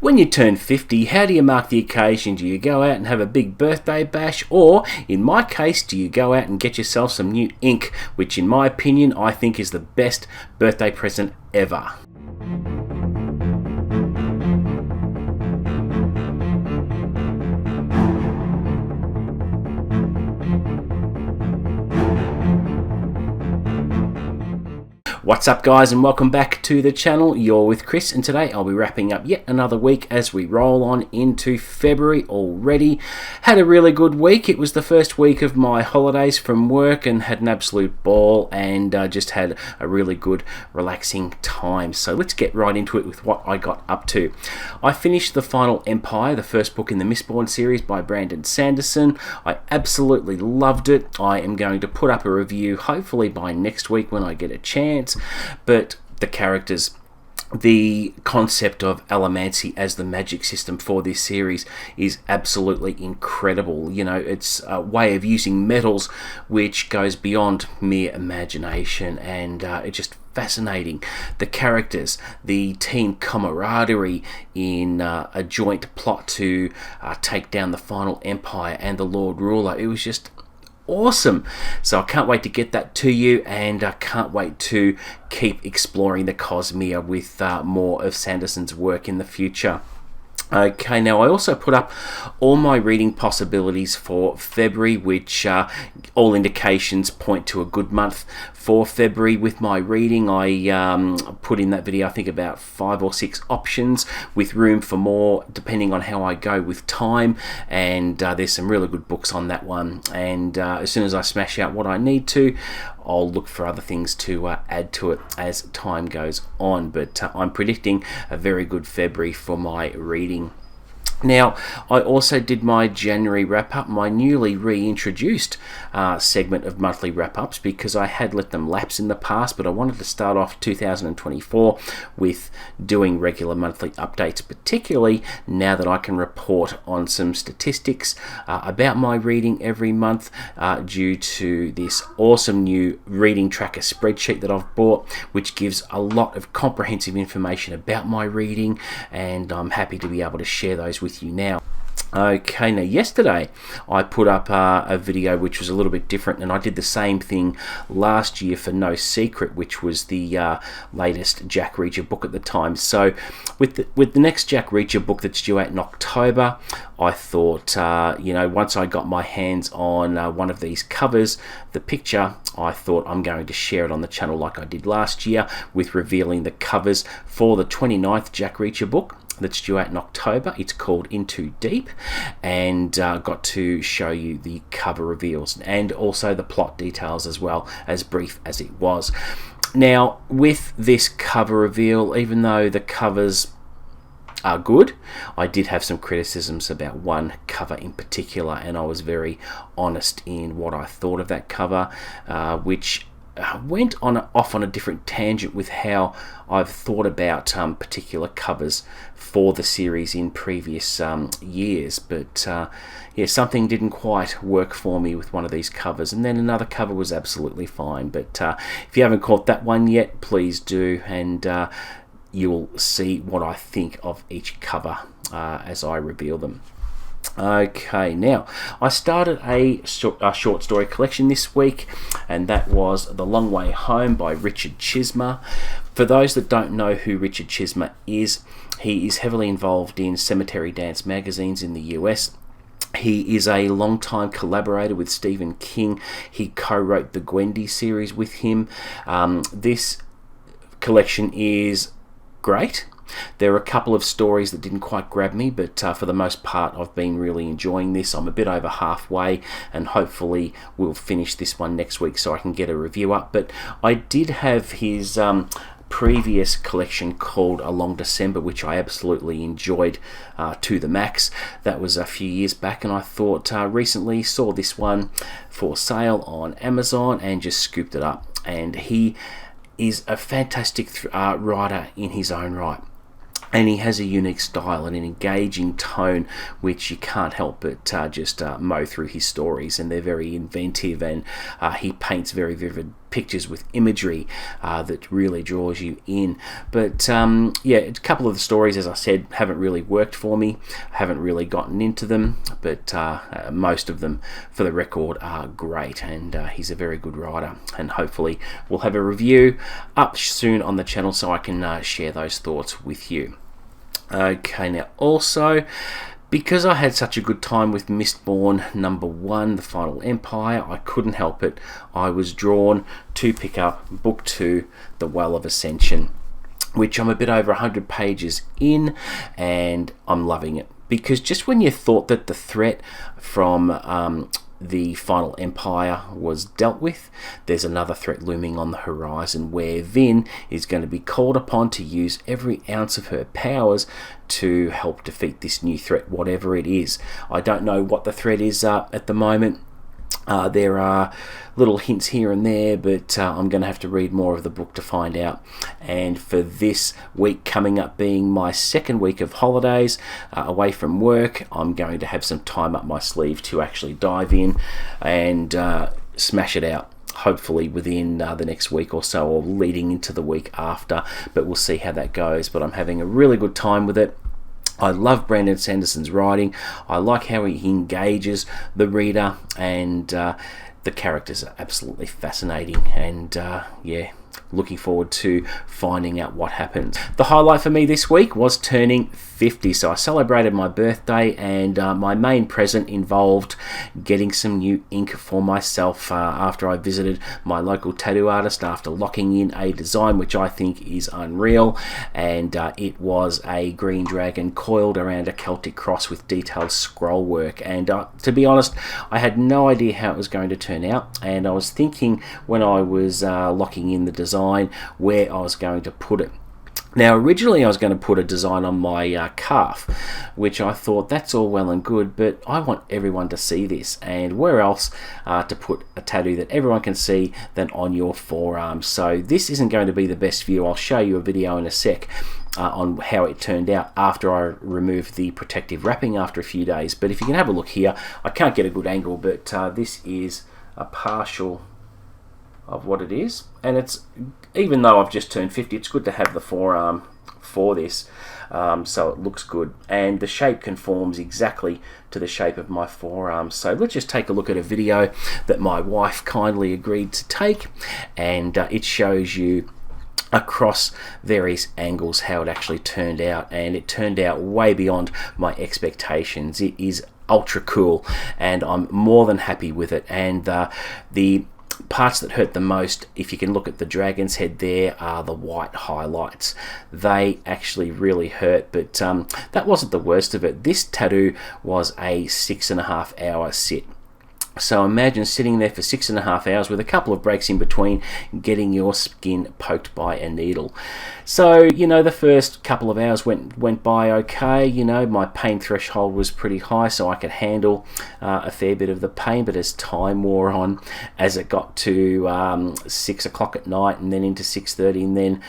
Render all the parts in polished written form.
When you turn 50, how do you mark the occasion? Do you go out and have a big birthday bash? Or, in my case, do you go out and get yourself some new ink, which in my opinion, I think is the best birthday present ever? What's up, guys, and welcome back to the channel. You're with Chris, and today I'll be wrapping up yet another week as we roll on into February already. Had a really good week. It was the first week of my holidays from work and had an absolute ball, and just had a really good relaxing time. So let's get right into it with what I got up to. I finished The Final Empire, the first book in the Mistborn series by Brandon Sanderson. I absolutely loved it. I am going to put up a review hopefully by next week when I get a chance. But the characters, the concept of allomancy as the magic system for this series is absolutely incredible. You know, it's a way of using metals which goes beyond mere imagination, and it's just fascinating. The characters, the team camaraderie in a joint plot to take down the Final Empire and the Lord Ruler. It was just awesome. So I can't wait to get that to you, and I can't wait to keep exploring the Chizmar with more of Sanderson's work in the future. Okay, now I also put up all my reading possibilities for February, which all indications point to a good month for February with my reading. I put in that video, I think, about 5 or 6 options with room for more depending on how I go with time, and there's some really good books on that one, and as soon as I smash out what I need to, I'll look for other things to add to it as time goes on. But I'm predicting a very good February for my reading. Now, I also did my January wrap-up, my newly reintroduced segment of monthly wrap-ups, because I had let them lapse in the past, but I wanted to start off 2024 with doing regular monthly updates, particularly now that I can report on some statistics about my reading every month due to this awesome new reading tracker spreadsheet that I've bought, which gives a lot of comprehensive information about my reading, and I'm happy to be able to share those with you now. Okay, now yesterday I put up a video which was a little bit different, and I did the same thing last year for No Secret, which was the latest Jack Reacher book at the time. So with the next Jack Reacher book that's due out in October, I thought, you know, once I got my hands on one of these covers, the picture, I thought I'm going to share it on the channel like I did last year, with revealing the covers for the 29th Jack Reacher book that's due out in October. It's called Into Deep, and got to show you the cover reveals and also the plot details as well, as brief as it was. Now, with this cover reveal, even though the covers are good, I did have some criticisms about one cover in particular, and I was very honest in what I thought of that cover, which went off on a different tangent with how I've thought about particular covers for the series in previous years. But yeah, something didn't quite work for me with one of these covers, and then another cover was absolutely fine. But if you haven't caught that one yet, please do, and you'll see what I think of each cover as I reveal them. Okay, now I started a short story collection this week, and that was The Long Way Home by Richard Chizmar. For those that don't know who Richard Chizmar is, he is heavily involved in Cemetery Dance magazines in the US. He is a long-time collaborator with Stephen King. He co-wrote the Gwendy series with him. This collection is great. There are a couple of stories that didn't quite grab me, but for the most part I've been really enjoying this. I'm a bit over halfway, and hopefully we'll finish this one next week so I can get a review up. But I did have his previous collection called A Long December, which I absolutely enjoyed to the max. That was a few years back, and I thought recently saw this one for sale on Amazon and just scooped it up. And he is a fantastic writer in his own right. And he has a unique style and an engaging tone which you can't help but just mow through his stories, and they're very inventive, and he paints very vivid pictures with imagery that really draws you in. But yeah, a couple of the stories, as I said, haven't really worked for me. I haven't really gotten into them, but most of them, for the record, are great, and he's a very good writer, and hopefully we'll have a review up soon on the channel so I can share those thoughts with you. Okay, now also, because I had such a good time with Mistborn #1, The Final Empire, I couldn't help it. I was drawn to pick up Book 2, The Well of Ascension, which I'm a bit over 100 pages in, and I'm loving it. Because just when you thought that the threat from the Final Empire was dealt with, there's another threat looming on the horizon where Vin is going to be called upon to use every ounce of her powers to help defeat this new threat, whatever it is. I don't know what the threat is at the moment. There are little hints here and there, but I'm going to have to read more of the book to find out. And for this week coming up, being my second week of holidays away from work, I'm going to have some time up my sleeve to actually dive in and smash it out. Hopefully within the next week or so, or leading into the week after, but we'll see how that goes. But I'm having a really good time with it. I love Brandon Sanderson's writing. I like how he engages the reader, and the characters are absolutely fascinating, and yeah, looking forward to finding out what happens. The highlight for me this week was turning 50, so I celebrated my birthday, and my main present involved getting some new ink for myself after I visited my local tattoo artist after locking in a design which I think is unreal, and it was a green dragon coiled around a Celtic cross with detailed scroll work. And to be honest, I had no idea how it was going to turn out, and I was thinking when I was locking in the design where I was going to put it. Now, originally I was going to put a design on my calf, which I thought, that's all well and good, but I want everyone to see this, and where else to put a tattoo that everyone can see than on your forearm. So this isn't going to be the best view. I'll show you a video in a sec on how it turned out after I removed the protective wrapping after a few days. But if you can have a look here, I can't get a good angle, but this is a partial of what it is, and it's, even though I've just turned 50, it's good to have the forearm for this, so it looks good, and the shape conforms exactly to the shape of my forearm. So let's just take a look at a video that my wife kindly agreed to take, and it shows you across various angles how it actually turned out, and it turned out way beyond my expectations. It is ultra cool, and I'm more than happy with it. And the parts that hurt the most, if you can look at the dragon's head there, are the white highlights. They actually really hurt, but that wasn't the worst of it. This tattoo was a 6.5 hour sit. So imagine sitting there for 6.5 hours with a couple of breaks in between, getting your skin poked by a needle. So, you know, the first couple of hours went by okay. You know, my pain threshold was pretty high, so I could handle a fair bit of the pain. But as time wore on, as it got to 6 o'clock at night and then into 6:30, and then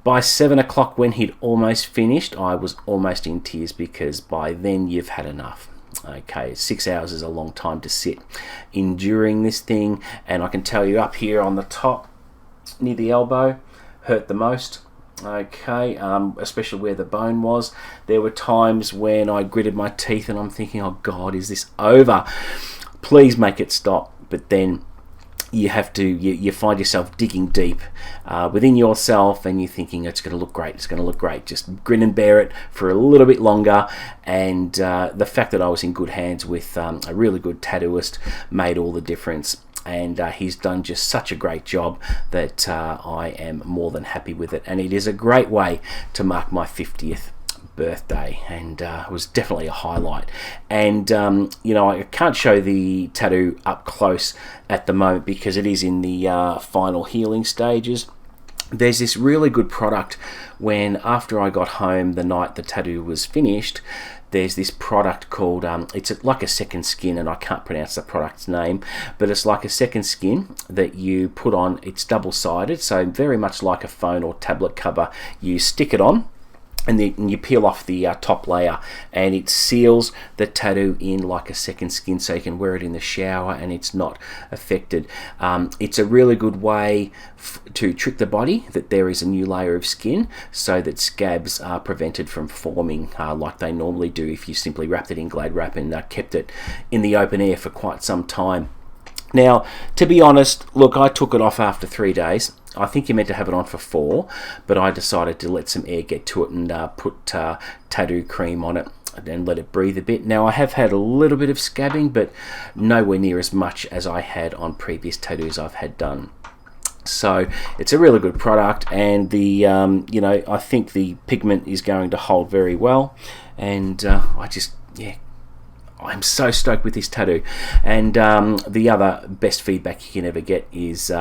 by 7 o'clock when he'd almost finished, I was almost in tears, because by then you've had enough. Okay, 6 hours is a long time to sit enduring this thing, and I can tell you up here on the top near the elbow hurt the most. Okay, especially where the bone was. There were times when I gritted my teeth and I'm thinking, oh God, is this over? Please make it stop. But then you have to, you find yourself digging deep within yourself, and you're thinking, it's going to look great, it's going to look great. Just grin and bear it for a little bit longer. And the fact that I was in good hands with a really good tattooist made all the difference. And he's done just such a great job that I am more than happy with it. And it is a great way to mark my 50th birthday, and it was definitely a highlight. And you know, I can't show the tattoo up close at the moment because it is in the final healing stages. There's this really good product when, after I got home the night the tattoo was finished, there's this product called, it's like a second skin, and I can't pronounce the product's name, but it's like a second skin that you put on. It's double-sided, so very much like a phone or tablet cover. You stick it on, and then you peel off the top layer, and it seals the tattoo in like a second skin, so you can wear it in the shower and it's not affected. It's a really good way to trick the body that there is a new layer of skin, so that scabs are prevented from forming like they normally do if you simply wrapped it in Glad wrap and kept it in the open air for quite some time. Now, to be honest, look, I took it off after 3 days. I think you're meant to have it on for 4, but I decided to let some air get to it and put tattoo cream on it and let it breathe a bit. Now, I have had a little bit of scabbing, but nowhere near as much as I had on previous tattoos I've had done. So it's a really good product, and the I think the pigment is going to hold very well, and I'm so stoked with this tattoo. And the other best feedback you can ever get is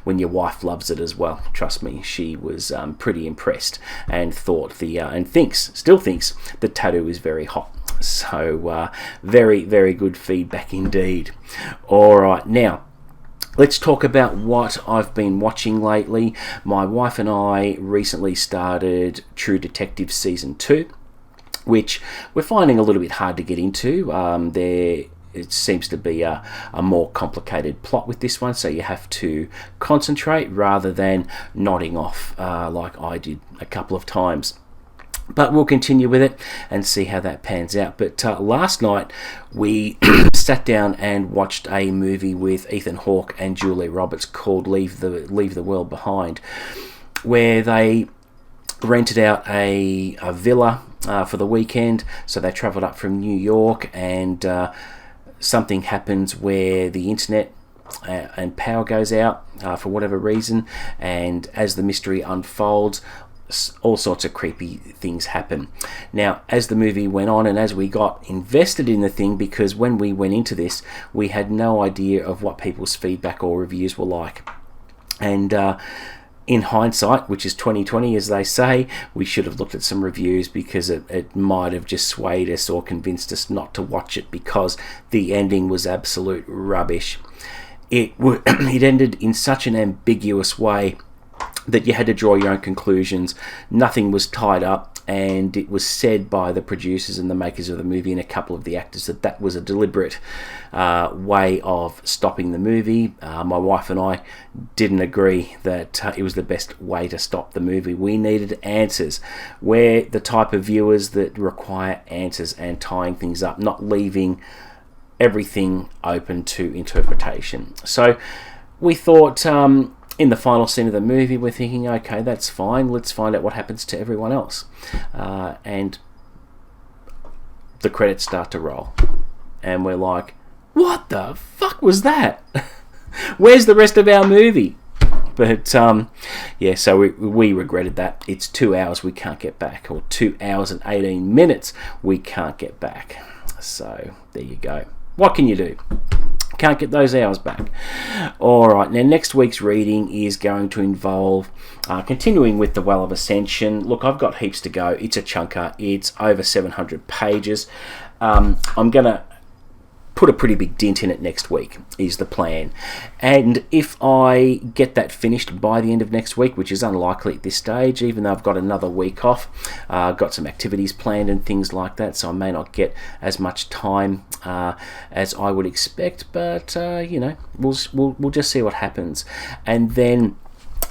when your wife loves it as well. Trust me, she was pretty impressed and still thinks the tattoo is very hot. So very, very good feedback indeed. All right, now let's talk about what I've been watching lately. My wife and I recently started True Detective Season 2, which we're finding a little bit hard to get into. It seems to be a more complicated plot with this one, so you have to concentrate rather than nodding off like I did a couple of times. But we'll continue with it and see how that pans out. But last night we sat down and watched a movie with Ethan Hawke and Julia Roberts called Leave the World Behind, where they rented out a villa for the weekend. So they travelled up from New York, and something happens where the internet and power goes out for whatever reason, and as the mystery unfolds, all sorts of creepy things happen. Now, as the movie went on and as we got invested in the thing, because when we went into this we had no idea of what people's feedback or reviews were like, and in hindsight, which is 2020 as they say, we should have looked at some reviews, because it might have just swayed us or convinced us not to watch it, because the ending was absolute rubbish. It ended in such an ambiguous way that you had to draw your own conclusions. Nothing was tied up, and it was said by the producers and the makers of the movie and a couple of the actors that was a deliberate way of stopping the movie. My wife and I didn't agree that it was the best way to stop the movie. We needed answers. We're the type of viewers that require answers and tying things up, not leaving everything open to interpretation. So we thought, in the final scene of the movie, we're thinking, okay, that's fine, let's find out what happens to everyone else. And the credits start to roll, and we're like, what the fuck was that? Where's the rest of our movie? But so we regretted that. It's 2 hours we can't get back, or 2 hours and 18 minutes we can't get back. So there you go. What can you do? Can't get those hours back. Alright, now next week's reading is going to involve continuing with the Well of Ascension. Look, I've got heaps to go. It's a chunker. It's over 700 pages. I'm going to put a pretty big dent in it next week, is the plan. And if I get that finished by the end of next week, which is unlikely at this stage, even though I've got another week off, got some activities planned and things like that, so I may not get as much time as I would expect, but we'll just see what happens. And then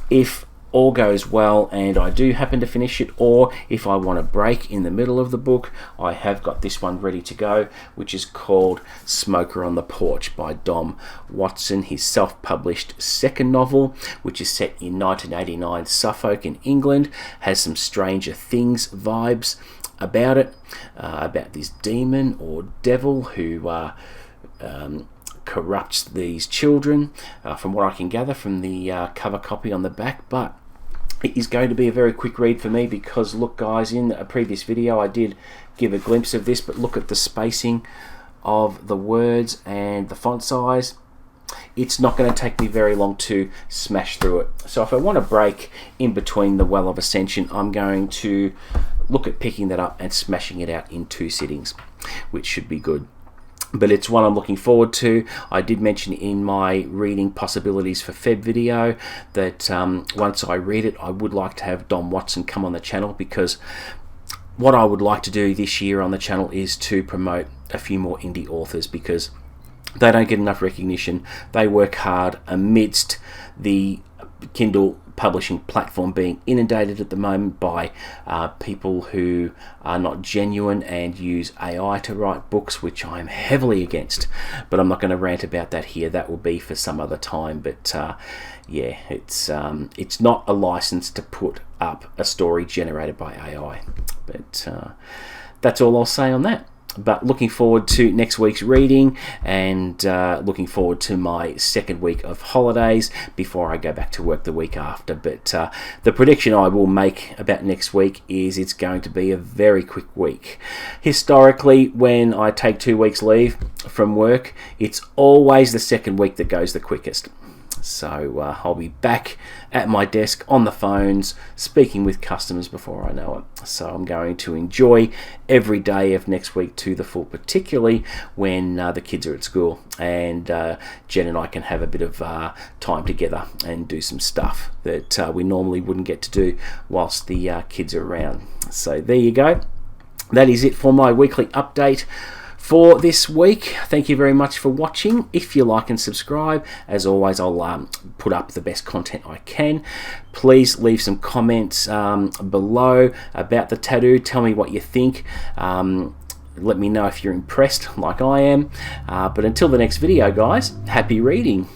if all goes well and I do happen to finish it, or if I want to break in the middle of the book, I have got this one ready to go, which is called Smoker on the Porch by Dom Watson, his self-published second novel, which is set in 1989 Suffolk in England, has some Stranger Things vibes about it, about this demon or devil who corrupts these children, from what I can gather from the cover copy on the back. But it is going to be a very quick read for me, because look guys, in a previous video I did give a glimpse of this, but look at the spacing of the words and the font size. It's not going to take me very long to smash through it. So if I want to break in between the Well of Ascension, I'm going to look at picking that up and smashing it out in 2 sittings, which should be good. But it's one I'm looking forward to. I did mention in my reading possibilities for Feb video that once I read it, I would like to have Dom Watson come on the channel, because what I would like to do this year on the channel is to promote a few more indie authors, because they don't get enough recognition. They work hard amidst the Kindle publishing platform being inundated at the moment by people who are not genuine and use AI to write books, which I am heavily against. But I'm not going to rant about that here. That will be for some other time. But yeah, it's not a license to put up a story generated by AI. But that's all I'll say on that. But looking forward to next week's reading, and looking forward to my second week of holidays before I go back to work the week after. But the prediction I will make about next week is it's going to be a very quick week. Historically, when I take 2 weeks leave from work, it's always the second week that goes the quickest. So I'll be back at my desk on the phones speaking with customers before I know it. So I'm going to enjoy every day of next week to the full, particularly when the kids are at school, and Jen and I can have a bit of time together and do some stuff that we normally wouldn't get to do whilst the kids are around. So there you go. That is it for my weekly update for this week. Thank you very much for watching. If you like and subscribe, as always, I'll put up the best content I can. Please leave some comments below about the tattoo. Tell me what you think. Let me know if you're impressed like I am. But until the next video, guys, happy reading.